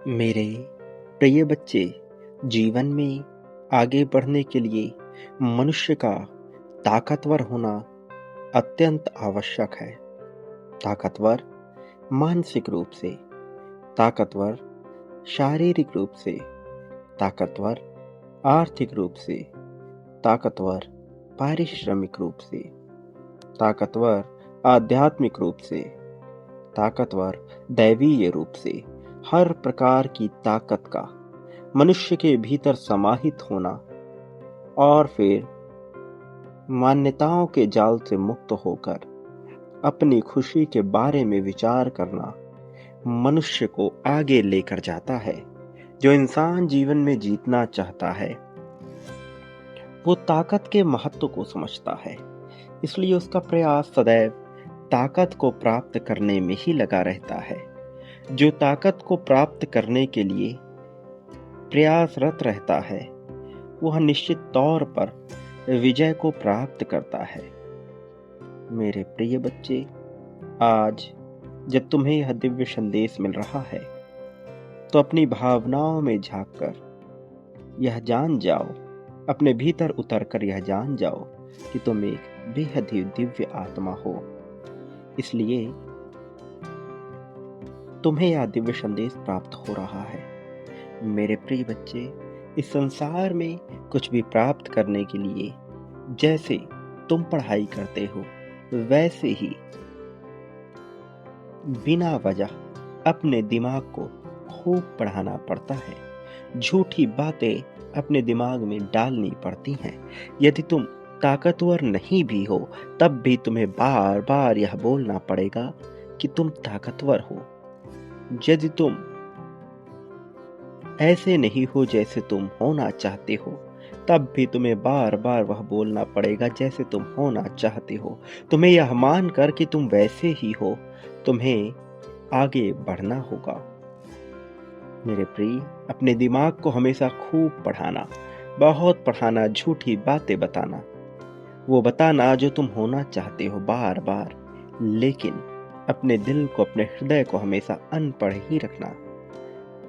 मेरे प्रिय बच्चे, जीवन में आगे बढ़ने के लिए मनुष्य का ताकतवर होना अत्यंत आवश्यक है। ताकतवर मानसिक रूप से, ताकतवर शारीरिक रूप से, ताकतवर आर्थिक रूप से, ताकतवर पारिश्रमिक रूप से, ताकतवर आध्यात्मिक रूप से, ताकतवर दैवीय रूप से, हर प्रकार की ताकत का मनुष्य के भीतर समाहित होना और फिर मान्यताओं के जाल से मुक्त होकर अपनी खुशी के बारे में विचार करना मनुष्य को आगे लेकर जाता है। जो इंसान जीवन में जीतना चाहता है वो ताकत के महत्व को समझता है, इसलिए उसका प्रयास सदैव ताकत को प्राप्त करने में ही लगा रहता है। जो ताकत को प्राप्त करने के लिए प्रयासरत रहता है वह निश्चित तौर पर विजय को प्राप्त करता है। मेरे प्रिय बच्चे, आज जब तुम्हें यह दिव्य संदेश मिल रहा है तो अपनी भावनाओं में झांककर यह जान जाओ, अपने भीतर उतरकर यह जान जाओ कि तुम एक बेहद ही दिव्य आत्मा हो। इसलिए तुम्हें यह दिव्य संदेश प्राप्त हो रहा है। मेरे प्रिय बच्चे, इस संसार में कुछ भी प्राप्त करने के लिए जैसे तुम पढ़ाई करते हो वैसे ही बिना वजह अपने दिमाग को खूब पढ़ाना पड़ता है। झूठी बातें अपने दिमाग में डालनी पड़ती हैं। यदि तुम ताकतवर नहीं भी हो तब भी तुम्हें बार बार यह बोलना पड़ेगा कि तुम ताकतवर हो। यदि तुम ऐसे नहीं हो जैसे तुम होना चाहते हो तब भी तुम्हें बार बार वह बोलना पड़ेगा जैसे तुम होना चाहते हो। तुम्हें यह मानकर कि तुम वैसे ही हो, तुम्हें आगे बढ़ना होगा। मेरे प्रिय, अपने दिमाग को हमेशा खूब पढ़ाना, बहुत पढ़ाना, झूठी बातें बताना, वो बताना जो तुम होना चाहते हो बार बार, लेकिन अपने दिल को, अपने हृदय को हमेशा अनपढ़ ही रखना,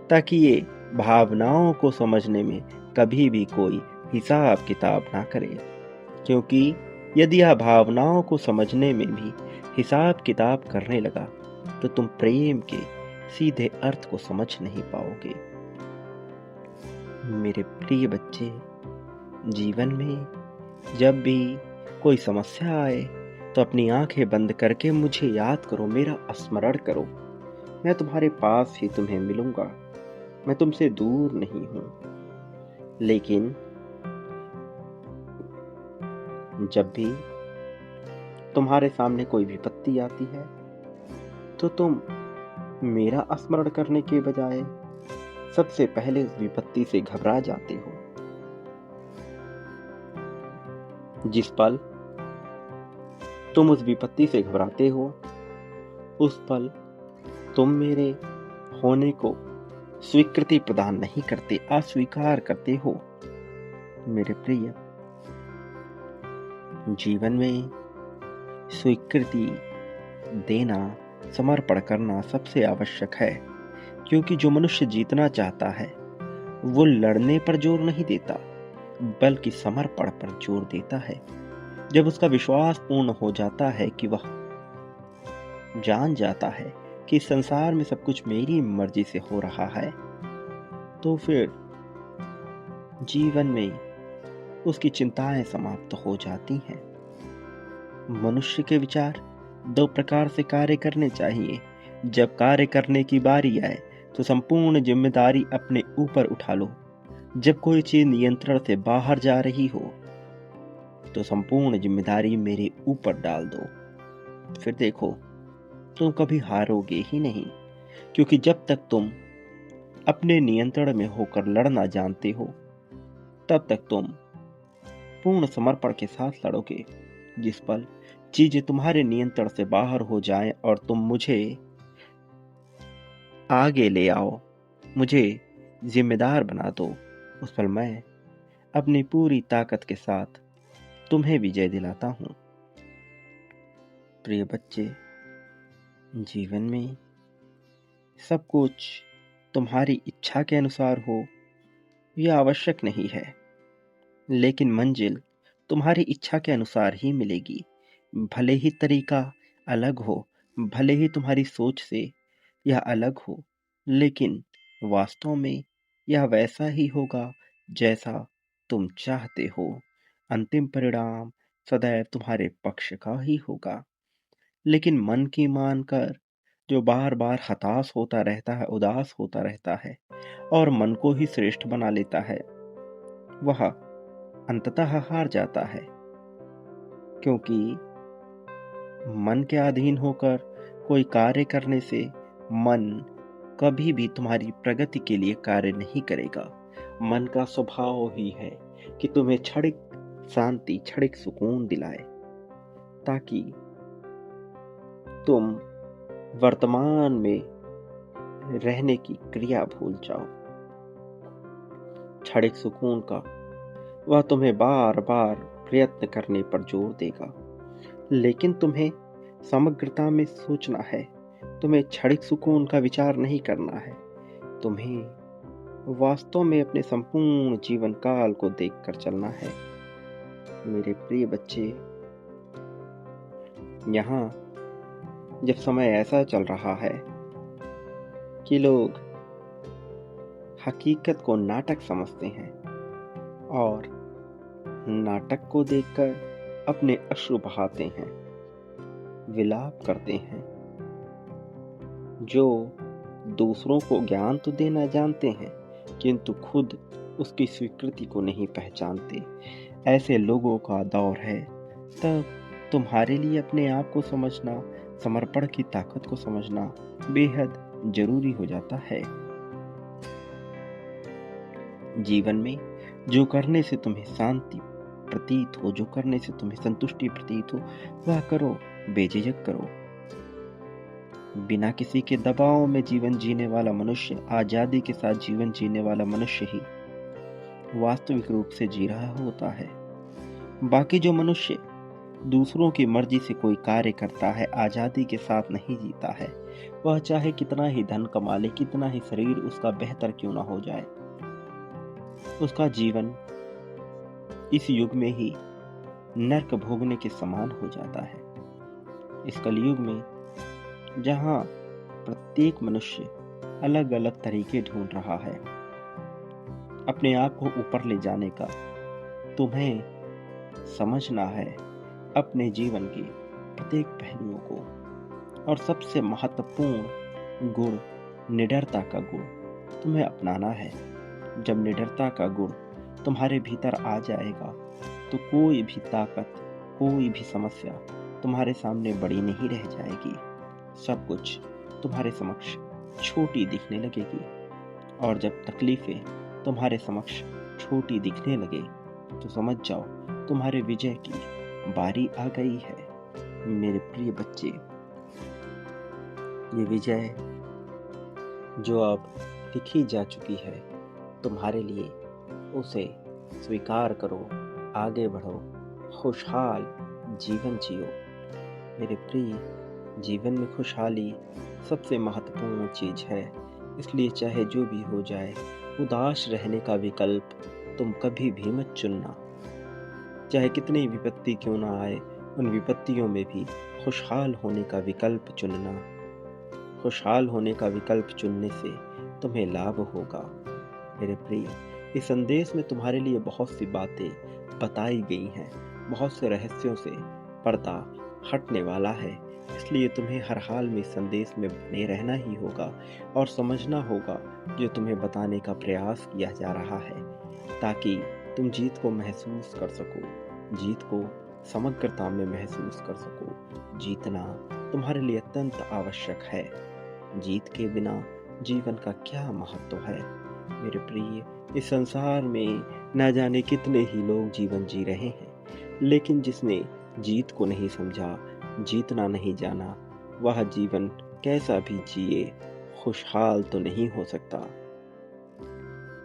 ताकि ये भावनाओं को समझने में कभी भी कोई हिसाब किताब ना करे। क्योंकि यदि यह भावनाओं को समझने में भी हिसाब किताब करने लगा तो तुम प्रेम के सीधे अर्थ को समझ नहीं पाओगे। मेरे प्रिय बच्चे, जीवन में जब भी कोई समस्या आए तो अपनी आंखें बंद करके मुझे याद करो, मेरा स्मरण करो। मैं तुम्हारे पास ही तुम्हें मिलूंगा, मैं तुमसे दूर नहीं हूं। लेकिन जब भी तुम्हारे सामने कोई विपत्ति आती है तो तुम मेरा स्मरण करने के बजाय सबसे पहले उस विपत्ति से घबरा जाते हो। जिस पल तुम उस विपत्ति से घबराते हो उस पल तुम मेरे होने को स्वीकृति प्रदान नहीं करते, अस्वीकार करते हो। मेरे प्रिय, जीवन में स्वीकृति देना, समर्पण करना सबसे आवश्यक है। क्योंकि जो मनुष्य जीतना चाहता है वो लड़ने पर जोर नहीं देता बल्कि समर्पण पर जोर देता है। जब उसका विश्वास पूर्ण हो जाता है कि वह जान जाता है कि संसार में सब कुछ मेरी मर्जी से हो रहा है, तो फिर जीवन में उसकी चिंताएं समाप्त हो जाती हैं। मनुष्य के विचार दो प्रकार से कार्य करने चाहिए। जब कार्य करने की बारी आए तो संपूर्ण जिम्मेदारी अपने ऊपर उठा लो। जब कोई चीज नियंत्रण से बाहर जा रही हो तो संपूर्ण जिम्मेदारी मेरे ऊपर डाल दो। फिर देखो, तुम कभी हारोगे ही नहीं। क्योंकि जब तक तुम अपने नियंत्रण में होकर लड़ना जानते हो तब तक तुम पूर्ण समर्पण के साथ लड़ोगे। जिस पल चीजें तुम्हारे नियंत्रण से बाहर हो जाएं और तुम मुझे आगे ले आओ, मुझे जिम्मेदार बना दो, उस पल मैं अपनी पूरी ताकत के साथ तुम्हें विजय दिलाता हूं। प्रिय बच्चे, जीवन में सब कुछ तुम्हारी इच्छा के अनुसार हो यह आवश्यक नहीं है, लेकिन मंजिल तुम्हारी इच्छा के अनुसार ही मिलेगी। भले ही तरीका अलग हो, भले ही तुम्हारी सोच से यह अलग हो, लेकिन वास्तव में यह वैसा ही होगा जैसा तुम चाहते हो। अंतिम परिणाम सदैव तुम्हारे पक्ष का ही होगा। लेकिन मन की मानकर जो बार बार हताश होता रहता है, उदास होता रहता है और मन को ही श्रेष्ठ बना लेता है, वह अंततः हार जाता है। क्योंकि मन के अधीन होकर कोई कार्य करने से मन कभी भी तुम्हारी प्रगति के लिए कार्य नहीं करेगा। मन का स्वभाव ही है कि तुम्हें क्षणिक शांति, क्षणिक सुकून दिलाए, ताकि तुम वर्तमान में रहने की क्रिया भूल जाओ। क्षणिक सुकून का वह तुम्हें बार बार प्रयत्न करने पर जोर देगा, लेकिन तुम्हें समग्रता में सोचना है। तुम्हें क्षणिक सुकून का विचार नहीं करना है। तुम्हें वास्तव में अपने संपूर्ण जीवन काल को देखकर चलना है। मेरे प्रिय बच्चे, यहाँ जब समय ऐसा चल रहा है कि लोग हकीकत को नाटक समझते हैं और नाटक को देखकर अपने अश्रु बहाते हैं, विलाप करते हैं, जो दूसरों को ज्ञान तो देना जानते हैं किंतु खुद उसकी स्वीकृति को नहीं पहचानते, ऐसे लोगों का दौर है। तब तुम्हारे लिए अपने आप को समझना, समर्पण की ताकत को समझना बेहद जरूरी हो जाता है। जीवन में जो करने से तुम्हें शांति प्रतीत हो, जो करने से तुम्हें संतुष्टि प्रतीत हो, वह करो, बेझिझक करो। बिना किसी के दबाव में जीवन जीने वाला मनुष्य, आजादी के साथ जीवन जीने वाला मनुष्य ही वास्तविक रूप से जी रहा होता है। बाकी जो मनुष्य दूसरों की मर्जी से कोई कार्य करता है, आजादी के साथ नहीं जीता है, वह चाहे कितना ही धन कमा ले, कितना ही शरीर उसका बेहतर क्यों ना हो जाए, उसका जीवन इस युग में ही नर्क भोगने के समान हो जाता है। इस कलयुग में जहां प्रत्येक मनुष्य अलग अलग तरीके ढूंढ रहा है अपने आप को ऊपर ले जाने का, तुम्हें समझना है अपने जीवन के प्रत्येक पहलुओं को। और सबसे महत्वपूर्ण गुण निडरता का गुण तुम्हें अपनाना है। जब निडरता का गुण तुम्हारे भीतर आ जाएगा तो कोई भी ताकत, कोई भी समस्या तुम्हारे सामने बड़ी नहीं रह जाएगी। सब कुछ तुम्हारे समक्ष छोटी दिखने लगेगी। और जब तकलीफें तुम्हारे समक्ष छोटी दिखने लगे तो समझ जाओ तुम्हारे विजय की बारी आ गई है। मेरे प्रिय बच्चे, ये विजय जो अब लिखी जा चुकी है तुम्हारे लिए, उसे स्वीकार करो, आगे बढ़ो, खुशहाल जीवन जियो। मेरे प्रिय, जीवन में खुशहाली सबसे महत्वपूर्ण चीज है, इसलिए चाहे जो भी हो जाए, उदास रहने का विकल्प तुम कभी भी मत चुनना। चाहे कितनी विपत्ति क्यों ना आए, उन विपत्तियों में भी खुशहाल होने का विकल्प चुनना। खुशहाल होने का विकल्प चुनने से तुम्हें लाभ होगा। मेरे प्रिय, इस संदेश में तुम्हारे लिए बहुत सी बातें बताई गई हैं, बहुत से रहस्यों से पर्दा हटने वाला है, इसलिए तुम्हें हर हाल में इस संदेश में बने रहना ही होगा और समझना होगा जो तुम्हें बताने का प्रयास किया जा रहा है, ताकि तुम जीत को महसूस कर सको, जीत को समग्रता में महसूस कर सको। जीतना तुम्हारे लिए अत्यंत आवश्यक है। जीत के बिना जीवन का क्या महत्व है। मेरे प्रिय, इस संसार में न जाने कितने ही लोग जीवन जी रहे हैं, लेकिन जिसने जीत को नहीं समझा, जीतना नहीं जाना, वह जीवन कैसा भी जिए खुशहाल तो नहीं हो सकता।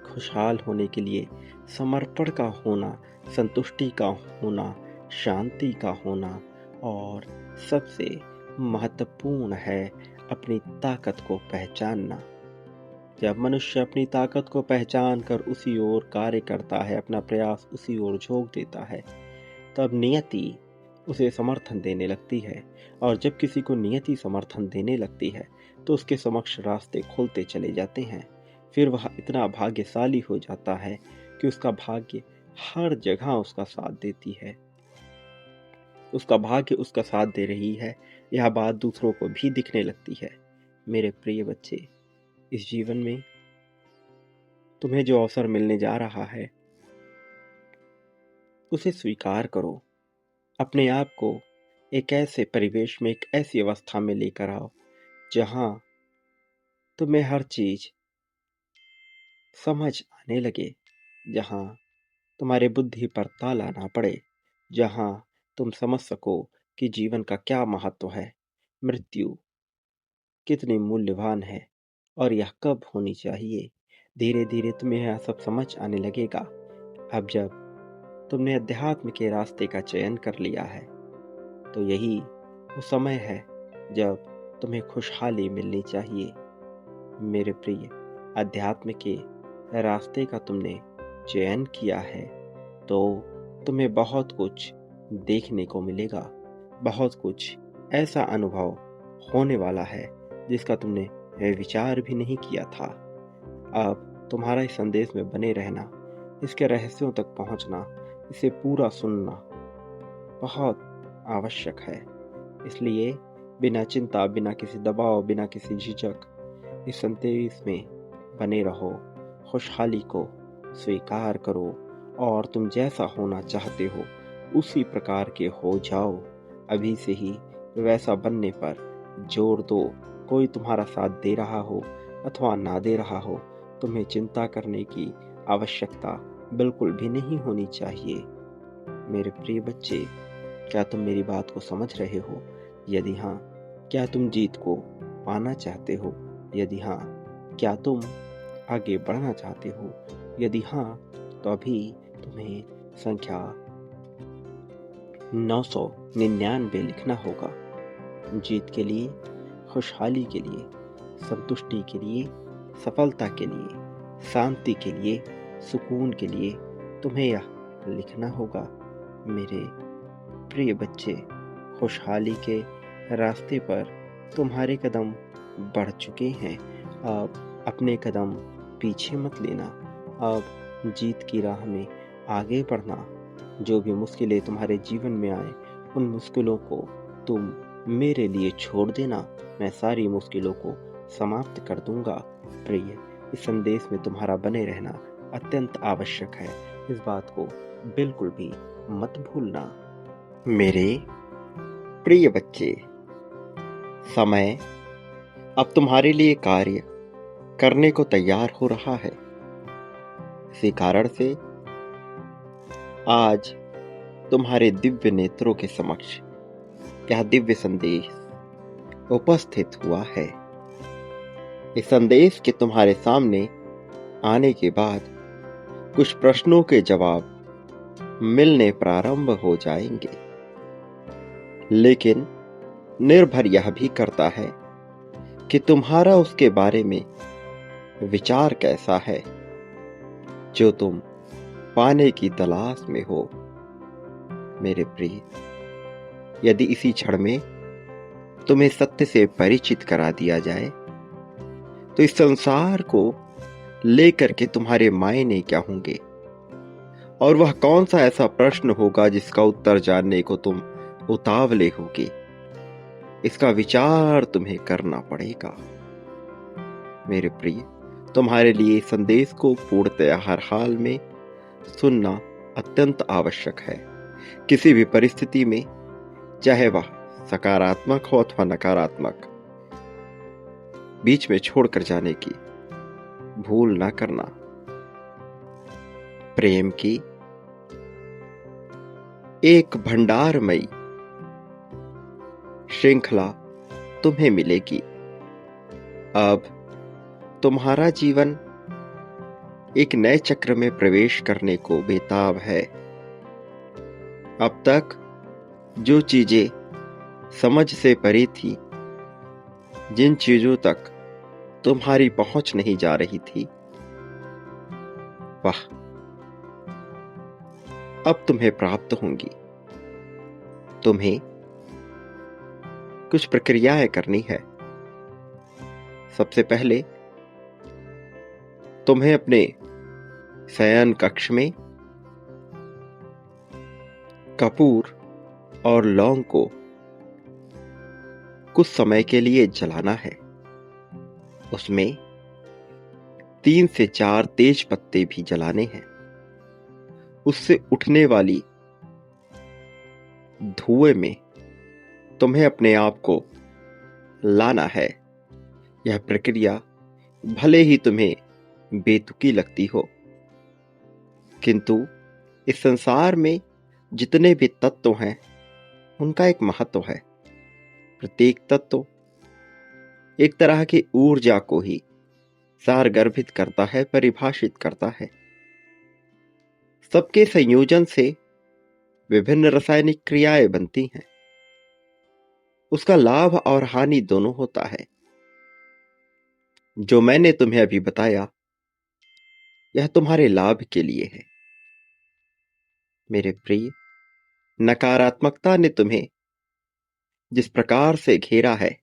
खुशहाल होने के लिए समर्पण का होना, संतुष्टि का होना, शांति का होना और सबसे महत्वपूर्ण है अपनी ताकत को पहचानना। जब मनुष्य अपनी ताकत को पहचान कर उसी ओर कार्य करता है, अपना प्रयास उसी ओर झोंक देता है, तब नियति उसे समर्थन देने लगती है। और जब किसी को नियति समर्थन देने लगती है तो उसके समक्ष रास्ते खुलते चले जाते हैं। फिर वह इतना भाग्यशाली हो जाता है कि उसका भाग्य हर जगह उसका साथ देती है। उसका भाग्य उसका साथ दे रही है, यह बात दूसरों को भी दिखने लगती है। मेरे प्रिय बच्चे, इस जीवन में तुम्हें जो अवसर मिलने जा रहा है उसे स्वीकार करो। अपने आप को एक ऐसे परिवेश में, एक ऐसी अवस्था में लेकर आओ जहां तुम्हें हर चीज समझ आने लगे, जहां तुम्हारे बुद्धि पर ताला ना पड़े, जहां तुम समझ सको कि जीवन का क्या महत्व है, मृत्यु कितनी मूल्यवान है और यह कब होनी चाहिए। धीरे धीरे तुम्हें यह सब समझ आने लगेगा। अब जब तुमने अध्यात्म के रास्ते का चयन कर लिया है तो यही वो समय है जब तुम्हें खुशहाली मिलनी चाहिए। मेरे प्रिय, अध्यात्म के रास्ते का तुमने चयन किया है तो तुम्हें बहुत कुछ देखने को मिलेगा, बहुत कुछ ऐसा अनुभव होने वाला है जिसका तुमने विचार भी नहीं किया था। अब तुम्हारा इस संदेश में बने रहना, इसके रहस्यों तक पहुंचना, इसे पूरा सुनना बहुत आवश्यक है। इसलिए बिना चिंता, बिना किसी दबाव, बिना किसी झिझक इस संदेश में बने रहो। खुशहाली को स्वीकार करो और तुम जैसा होना चाहते हो उसी प्रकार के हो जाओ। अभी से ही वैसा बनने पर जोर दो। कोई तुम्हारा साथ दे रहा हो अथवा ना दे रहा हो, तुम्हें चिंता करने की आवश्यकता बिल्कुल भी नहीं होनी चाहिए। मेरे प्रिय बच्चे, क्या तुम मेरी बात को समझ रहे हो? यदि हाँ, क्या तुम जीत को पाना चाहते हो? यदि हाँ, क्या तुम आगे बढ़ना चाहते हो? यदि हाँ, तो अभी तुम्हें संख्या 999 लिखना होगा। जीत के लिए, खुशहाली के लिए, संतुष्टि के लिए, सफलता के लिए, शांति के लिए, सुकून के लिए तुम्हें यह लिखना होगा। मेरे प्रिय बच्चे, खुशहाली के रास्ते पर तुम्हारे कदम बढ़ चुके हैं। अब अपने कदम पीछे मत लेना। अब जीत की राह में आगे बढ़ना। जो भी मुश्किलें तुम्हारे जीवन में आए, उन मुश्किलों को तुम मेरे लिए छोड़ देना। मैं सारी मुश्किलों को समाप्त कर दूंगा। प्रिय, इस संदेश में तुम्हारा बने रहना अत्यंत आवश्यक है। इस बात को बिल्कुल भी मत भूलना। मेरे प्रिय बच्चे, समय अब तुम्हारे लिए कार्य करने को तैयार हो रहा है। इसी कारण से आज तुम्हारे दिव्य नेत्रों के समक्ष यह दिव्य संदेश उपस्थित हुआ है। इस संदेश के तुम्हारे सामने आने के बाद कुछ प्रश्नों के जवाब मिलने प्रारंभ हो जाएंगे, लेकिन निर्भर यह भी करता है कि तुम्हारा उसके बारे में विचार कैसा है जो तुम पाने की तलाश में हो। मेरे प्रिय, यदि इसी क्षण में तुम्हें सत्य से परिचित करा दिया जाए तो इस संसार को लेकर के तुम्हारे मायने क्या होंगे और वह कौन सा ऐसा प्रश्न होगा जिसका उत्तर जानने को तुम उतावले होगे, इसका विचार तुम्हें करना पड़ेगा। मेरे प्रिय, तुम्हारे लिए संदेश को पूर्णतया हर हाल में सुनना अत्यंत आवश्यक है। किसी भी परिस्थिति में, चाहे वह सकारात्मक हो अथवा नकारात्मक, बीच में छोड़कर जाने की भूल ना करना। प्रेम की एक भंडारमयी श्रृंखला तुम्हें मिलेगी। अब तुम्हारा जीवन एक नए चक्र में प्रवेश करने को बेताब है। अब तक जो चीजें समझ से परे थी, जिन चीजों तक तुम्हारी पहुंच नहीं जा रही थी। वाह, अब तुम्हें प्राप्त होंगी। तुम्हें कुछ प्रक्रियाएं करनी है। सबसे पहले तुम्हें अपने शयन कक्ष में कपूर और लौंग को कुछ समय के लिए जलाना है। उसमें 3 से 4 तेज पत्ते भी जलाने हैं। उससे उठने वाली धुएं में तुम्हें अपने आप को लाना है। यह प्रक्रिया भले ही तुम्हें बेतुकी लगती हो, किंतु इस संसार में जितने भी तत्व हैं उनका एक महत्व है। प्रत्येक तत्व एक तरह की ऊर्जा को ही सारगर्भित करता है, परिभाषित करता है। सबके संयोजन से विभिन्न रासायनिक क्रियाएं बनती हैं। उसका लाभ और हानि दोनों होता है। जो मैंने तुम्हें अभी बताया, यह तुम्हारे लाभ के लिए है। मेरे प्रिय, नकारात्मकता ने तुम्हें जिस प्रकार से घेरा है,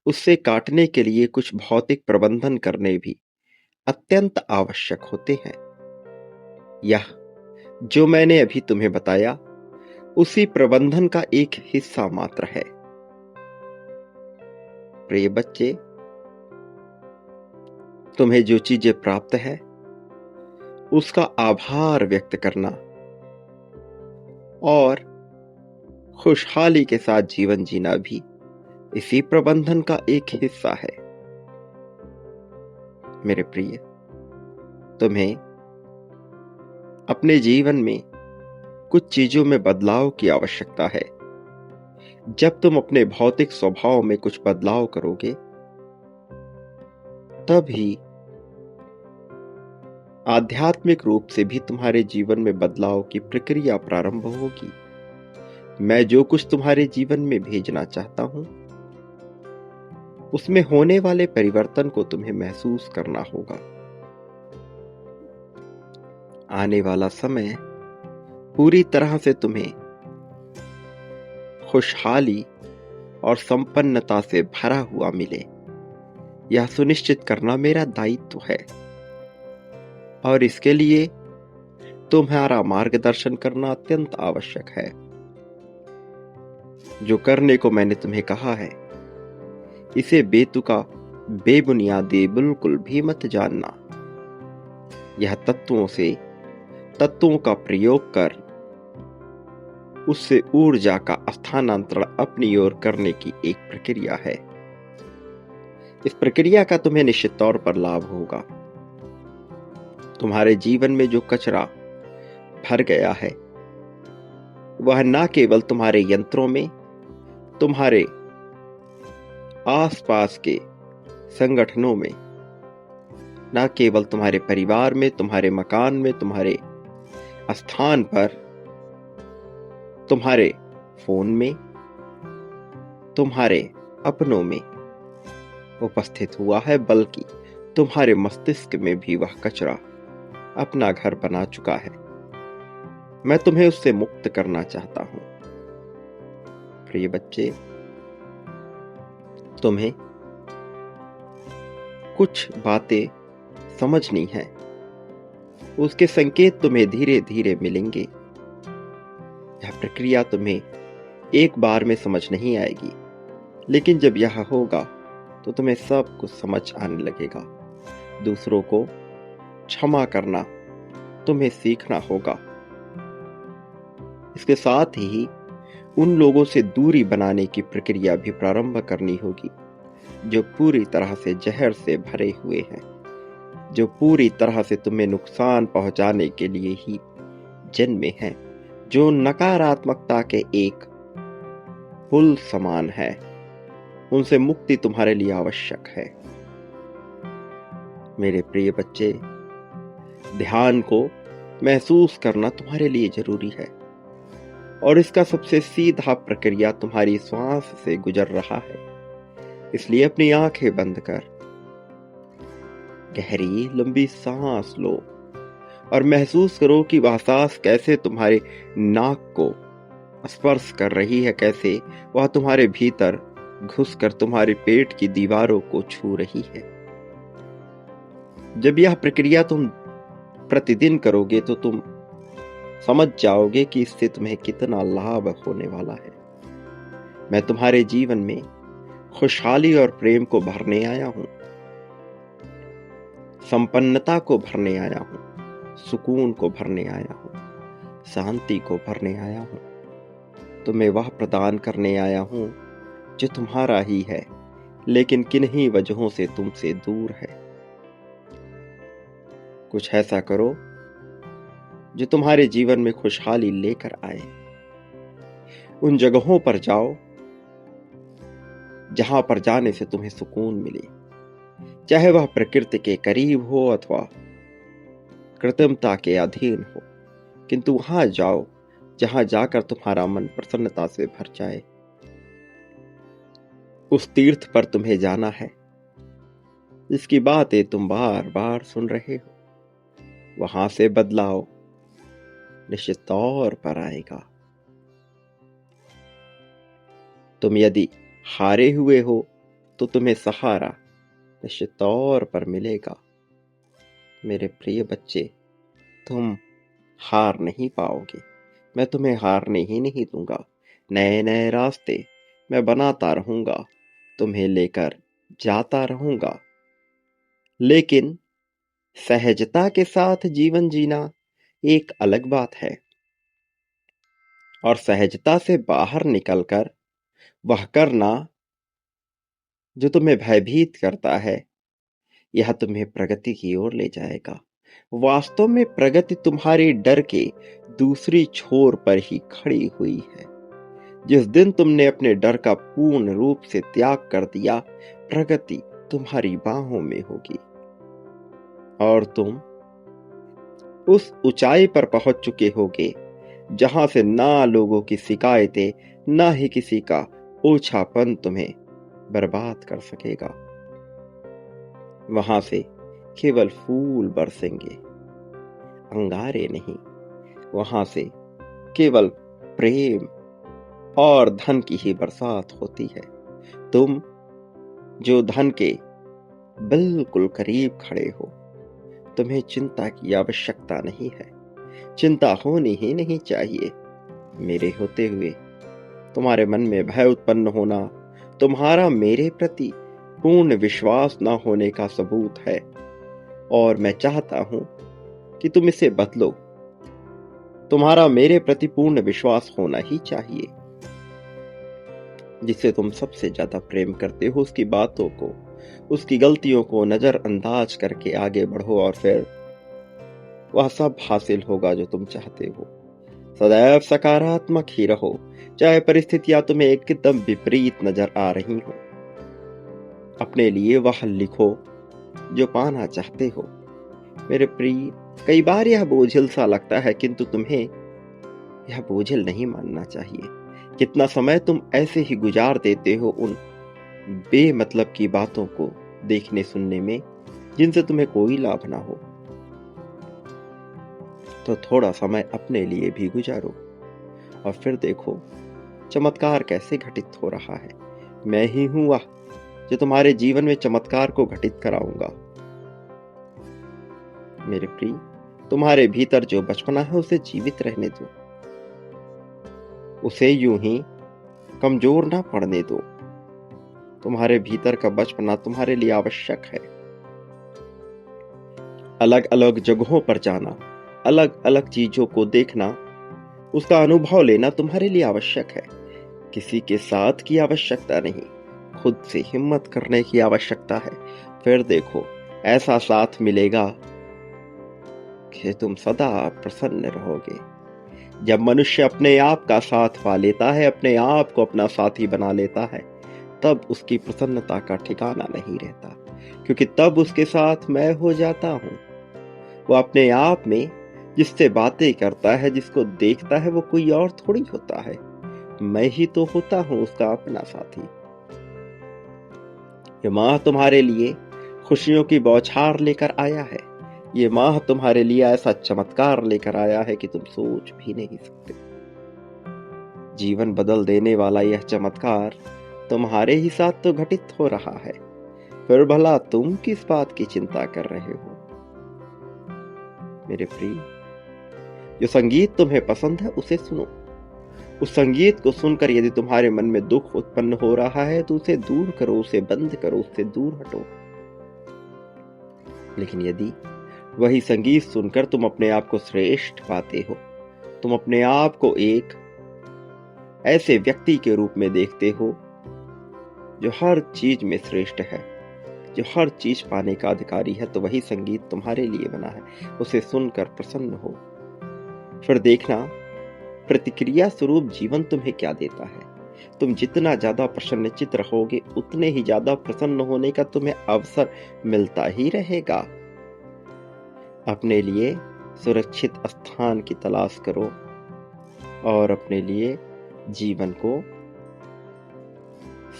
उससे काटने के लिए कुछ भौतिक प्रबंधन करने भी अत्यंत आवश्यक होते हैं। यह जो मैंने अभी तुम्हें बताया, उसी प्रबंधन का एक हिस्सा मात्र है। प्रिय बच्चे, तुम्हें जो चीजें प्राप्त है उसका आभार व्यक्त करना और खुशहाली के साथ जीवन जीना भी इसी प्रबंधन का एक हिस्सा है। मेरे प्रिय, तुम्हें अपने जीवन में कुछ चीजों में बदलाव की आवश्यकता है। जब तुम अपने भौतिक स्वभाव में कुछ बदलाव करोगे, तभी आध्यात्मिक रूप से भी तुम्हारे जीवन में बदलाव की प्रक्रिया प्रारंभ होगी। मैं जो कुछ तुम्हारे जीवन में भेजना चाहता हूं, उसमें होने वाले परिवर्तन को तुम्हें महसूस करना होगा। आने वाला समय पूरी तरह से तुम्हें खुशहाली और संपन्नता से भरा हुआ मिले, यह सुनिश्चित करना मेरा दायित्व है। और इसके लिए तुम्हारा मार्गदर्शन करना अत्यंत आवश्यक है। जो करने को मैंने तुम्हें कहा है, इसे बेतुका, बेबुनियादी बिल्कुल भी मत जानना। यह तत्वों का प्रयोग कर उससे ऊर्जा का स्थानांतरण अपनी ओर करने की एक प्रक्रिया है। इस प्रक्रिया का तुम्हें निश्चित तौर पर लाभ होगा। तुम्हारे जीवन में जो कचरा भर गया है, वह न केवल तुम्हारे यंत्रों में, तुम्हारे आसपास के संगठनों में, न केवल तुम्हारे परिवार में, तुम्हारे मकान में, तुम्हारे स्थान पर, तुम्हारे फोन में, तुम्हारे अपनों में उपस्थित हुआ है, बल्कि तुम्हारे मस्तिष्क में भी वह कचरा अपना घर बना चुका है। मैं तुम्हें उससे मुक्त करना चाहता हूं। प्रिय बच्चे, तुम्हें कुछ बातें समझनी है। उसके संकेत तुम्हें धीरे धीरे मिलेंगे। यह प्रक्रिया तुम्हें एक बार में समझ नहीं आएगी, लेकिन जब यह होगा तो तुम्हें सब कुछ समझ आने लगेगा। दूसरों को क्षमा करना तुम्हें सीखना होगा। इसके साथ ही उन लोगों से दूरी बनाने की प्रक्रिया भी प्रारंभ करनी होगी जो पूरी तरह से जहर से भरे हुए हैं, जो पूरी तरह से तुम्हें नुकसान पहुंचाने के लिए ही जन्मे हैं, जो नकारात्मकता के एक पुल समान है। उनसे मुक्ति तुम्हारे लिए आवश्यक है। मेरे प्रिय बच्चे, ध्यान को महसूस करना तुम्हारे लिए जरूरी है, और इसका सबसे सीधा प्रक्रिया तुम्हारी श्वास से गुजर रहा है। इसलिए अपनी आंखें बंद कर गहरी लंबी सांस लो और महसूस करो कि वह सांस कैसे तुम्हारे नाक को स्पर्श कर रही है, कैसे वह तुम्हारे भीतर घुसकर तुम्हारे पेट की दीवारों को छू रही है। जब यह प्रक्रिया तुम प्रतिदिन करोगे तो तुम समझ जाओगे कि इससे तुम्हें कितना लाभ होने वाला है। मैं तुम्हारे जीवन में खुशहाली और प्रेम को भरने आया हूं, संपन्नता को भरने आया हूं, सुकून को भरने आया हूं, शांति को भरने आया हूं। तुम्हें वह प्रदान करने आया हूं जो तुम्हारा ही है, लेकिन किन्हीं वजहों से तुमसे दूर है। कुछ ऐसा करो जो तुम्हारे जीवन में खुशहाली लेकर आए। उन जगहों पर जाओ जहां पर जाने से तुम्हें सुकून मिले, चाहे वह प्रकृति के करीब हो अथवा कृत्रिमता के अधीन हो, किंतु वहां जाओ जहां जाकर तुम्हारा मन प्रसन्नता से भर जाए। उस तीर्थ पर तुम्हें जाना है जिसकी बातें तुम बार बार सुन रहे हो। वहां से बदलाव निश्चित तौर पर आएगा। तुम यदि हारे हुए हो तो तुम्हें सहारा निश्चित तौर पर मिलेगा। मेरे प्रिय बच्चे, तुम हार नहीं पाओगे। मैं तुम्हें हारने ही नहीं दूंगा। नए नए रास्ते मैं बनाता रहूंगा, तुम्हें लेकर जाता रहूंगा। लेकिन सहजता के साथ जीवन जीना एक अलग बात है, और सहजता से बाहर निकलकर वह करना जो तुम्हें भयभीत करता है, यह तुम्हें प्रगति की ओर ले जाएगा। वास्तव में प्रगति तुम्हारे डर के दूसरी छोर पर ही खड़ी हुई है। जिस दिन तुमने अपने डर का पूर्ण रूप से त्याग कर दिया, प्रगति तुम्हारी बाहों में होगी और तुम उस ऊंचाई पर पहुंच चुके होगे जहां से ना लोगों की शिकायतें, ना ही किसी का ओछापन तुम्हें बर्बाद कर सकेगा। वहां से केवल फूल बरसेंगे, अंगारे नहीं। वहां से केवल प्रेम और धन की ही बरसात होती है। तुम जो धन के बिल्कुल करीब खड़े हो, तुम्हें चिंता की आवश्यकता नहीं है। चिंता होनी ही नहीं चाहिए। मेरे होते हुए तुम्हारे मन में भय उत्पन्न होना तुम्हारा मेरे प्रति पूर्ण विश्वास न होने का सबूत है, और मैं चाहता हूं कि तुम इसे बदलो। तुम्हारा मेरे प्रति पूर्ण विश्वास होना ही चाहिए। जिसे तुम सबसे ज्यादा प्रेम करते हो, उसकी बातों को, उसकी गलतियों को नजरअंदाज करके आगे बढ़ो और फिर वह सब हासिल होगा जो तुम चाहते हो। सदैव सकारात्मक ही रहो, चाहे परिस्थितियां तुम्हें एकदम विपरीत नजर आ रही हो। अपने लिए वह लिखो जो पाना चाहते हो। मेरे प्रिय, कई बार यह बोझिल सा लगता है, किंतु तुम्हें यह बोझिल नहीं मानना चाहिए। कितना समय तुम ऐसे ही गुजार देते हो उन बेमतलब की बातों को देखने सुनने में, जिनसे तुम्हें कोई लाभ ना हो। तो थोड़ा समय अपने लिए भी गुजारो और फिर देखो चमत्कार कैसे घटित हो रहा है। मैं ही हूं वह जो तुम्हारे जीवन में चमत्कार को घटित कराऊंगा। मेरे प्रिय, तुम्हारे भीतर जो बचपना है उसे जीवित रहने दो। उसे यूं ही कमजोर ना पड़ने दो। तुम्हारे भीतर का बचपना तुम्हारे लिए आवश्यक है। अलग अलग जगहों पर जाना, अलग अलग चीजों को देखना, उसका अनुभव लेना तुम्हारे लिए आवश्यक है। किसी के साथ की आवश्यकता नहीं, खुद से हिम्मत करने की आवश्यकता है। फिर देखो ऐसा साथ मिलेगा कि तुम सदा प्रसन्न रहोगे। जब मनुष्य अपने आप का साथ पा लेता है, अपने आप को अपना साथी बना लेता है, तब उसकी प्रसन्नता का ठिकाना नहीं रहता, क्योंकि तब उसके साथ मैं हो जाता हूं। वो अपने आप में जिससे बातें करता है, जिसको देखता है, वो कोई और थोड़ी होता है। मैं ही तो होता हूं उसका अपना साथी। ये मां तुम्हारे लिए खुशियों की बौछार लेकर आया है। ये माह तुम्हारे लिए ऐसा चमत्कार लेकर आया है कि तुम सोच भी नहीं सकते। जीवन बदल देने वाला यह चमत्कार तुम्हारे ही साथ तो घटित हो रहा है, फिर भला तुम किस बात की चिंता कर रहे हो? मेरे प्रिय, जो संगीत तुम्हें पसंद है उसे सुनो। उस संगीत को सुनकर यदि तुम्हारे मन में दुख उत्पन्न हो रहा है तो उसे दूर करो, उसे बंद करो, उससे दूर हटो। लेकिन यदि वही संगीत सुनकर तुम अपने आप को श्रेष्ठ पाते हो, तुम अपने आप को एक ऐसे व्यक्ति के रूप में देखते हो जो हर चीज में श्रेष्ठ है, जो हर चीज पाने का अधिकारी है, तो वही संगीत तुम्हारे लिए बना है। उसे सुनकर प्रसन्न हो। फिर देखना प्रतिक्रिया स्वरूप जीवन तुम्हें क्या देता है। तुम जितना ज्यादा प्रसन्नचित रहोगे उतने ही ज्यादा प्रसन्न होने का तुम्हें अवसर मिलता ही रहेगा। अपने लिए सुरक्षित स्थान की तलाश करो और अपने लिए जीवन को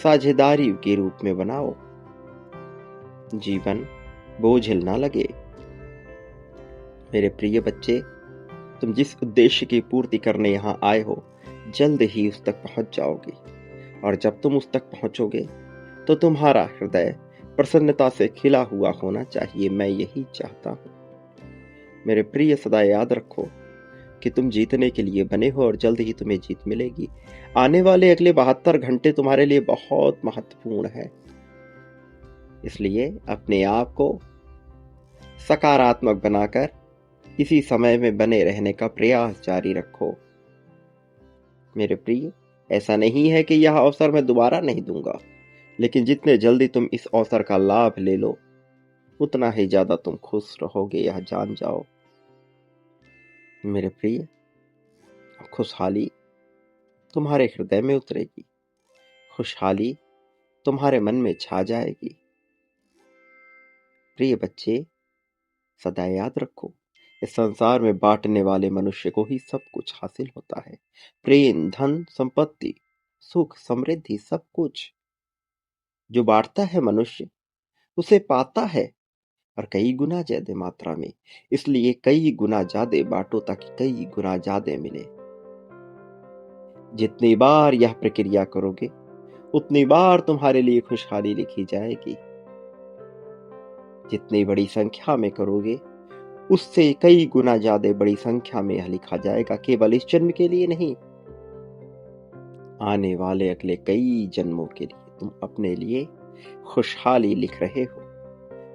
साझेदारी के रूप में बनाओ। जीवन बोझिल ना लगे। मेरे प्रिय बच्चे, तुम जिस उद्देश्य की पूर्ति करने यहां आए हो, जल्द ही उस तक पहुंच जाओगे। और जब तुम उस तक पहुंचोगे तो तुम्हारा हृदय प्रसन्नता से खिला हुआ होना चाहिए। मैं यही चाहता हूं। मेरे प्रिय, सदा याद रखो कि तुम जीतने के लिए बने हो और जल्द ही तुम्हें जीत मिलेगी। आने वाले अगले 72 घंटे तुम्हारे लिए बहुत महत्वपूर्ण है। इसलिए अपने आप को सकारात्मक बनाकर इसी समय में बने रहने का प्रयास जारी रखो। मेरे प्रिय, ऐसा नहीं है कि यह अवसर मैं दोबारा नहीं दूंगा, लेकिन जितने जल्दी तुम इस अवसर का लाभ ले लो उतना ही ज्यादा तुम खुश रहोगे, यह जान जाओ। मेरे प्रिय, खुशहाली तुम्हारे हृदय में उतरेगी, खुशहाली तुम्हारे मन में छा जाएगी। प्रिय बच्चे, सदा याद रखो, इस संसार में बांटने वाले मनुष्य को ही सब कुछ हासिल होता है। प्रेम, धन, संपत्ति, सुख, समृद्धि, सब कुछ जो बांटता है मनुष्य उसे पाता है, और कई गुना ज्यादा मात्रा में। इसलिए कई गुना ज्यादा बांटो ताकि कई गुना ज्यादा मिले। जितनी बार यह प्रक्रिया करोगे उतनी बार तुम्हारे लिए खुशहाली लिखी जाएगी। जितनी बड़ी संख्या में करोगे उससे कई गुना ज्यादा बड़ी संख्या में यह लिखा जाएगा। केवल इस जन्म के लिए नहीं, आने वाले अगले कई जन्मों के लिए तुम अपने लिए खुशहाली लिख रहे हो,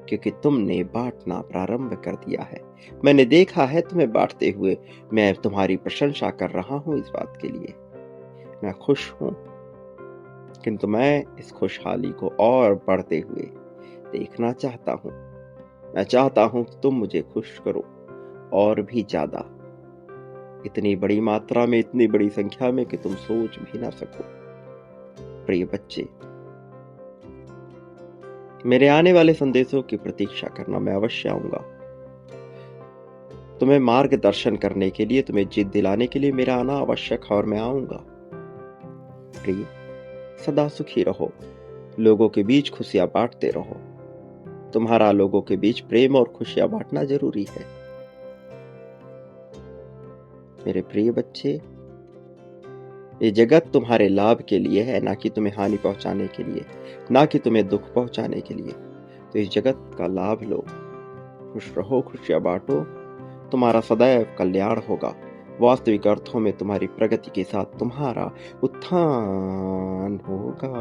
क्योंकि तुमने बांटना प्रारंभ कर दिया है। मैंने देखा है तुम्हें बांटते हुए। मैं तुम्हारी प्रशंसा कर रहा हूं इस बात के लिए। मैं खुश हूं, किंतु मैं इस खुशहाली को और बढ़ते हुए देखना चाहता हूं। मैं चाहता हूं कि तुम मुझे खुश करो और भी ज्यादा, इतनी बड़ी मात्रा में, इतनी बड़ी संख्या में कि तुम सोच भी ना सको। प्रिय बच्चे, मेरे आने वाले संदेशों की प्रतीक्षा करना। मैं अवश्य आऊंगा तुम्हें मार्गदर्शन करने के लिए, तुम्हें जिद दिलाने के लिए मेरा आना आवश्यक है और मैं आऊंगा। प्रिय, सदा सुखी रहो, लोगों के बीच खुशियां बांटते रहो। तुम्हारा लोगों के बीच प्रेम और खुशियां बांटना जरूरी है। मेरे प्रिय बच्चे, ये जगत तुम्हारे लाभ के लिए है, ना कि तुम्हें हानि पहुंचाने के लिए, ना कि तुम्हें दुख पहुंचाने के लिए। तो इस जगत का लाभ लो, खुश रहो, खुशियां बांटो, तुम्हारा सदैव कल्याण होगा। वास्तविक अर्थों में तुम्हारी प्रगति के साथ तुम्हारा उत्थान होगा।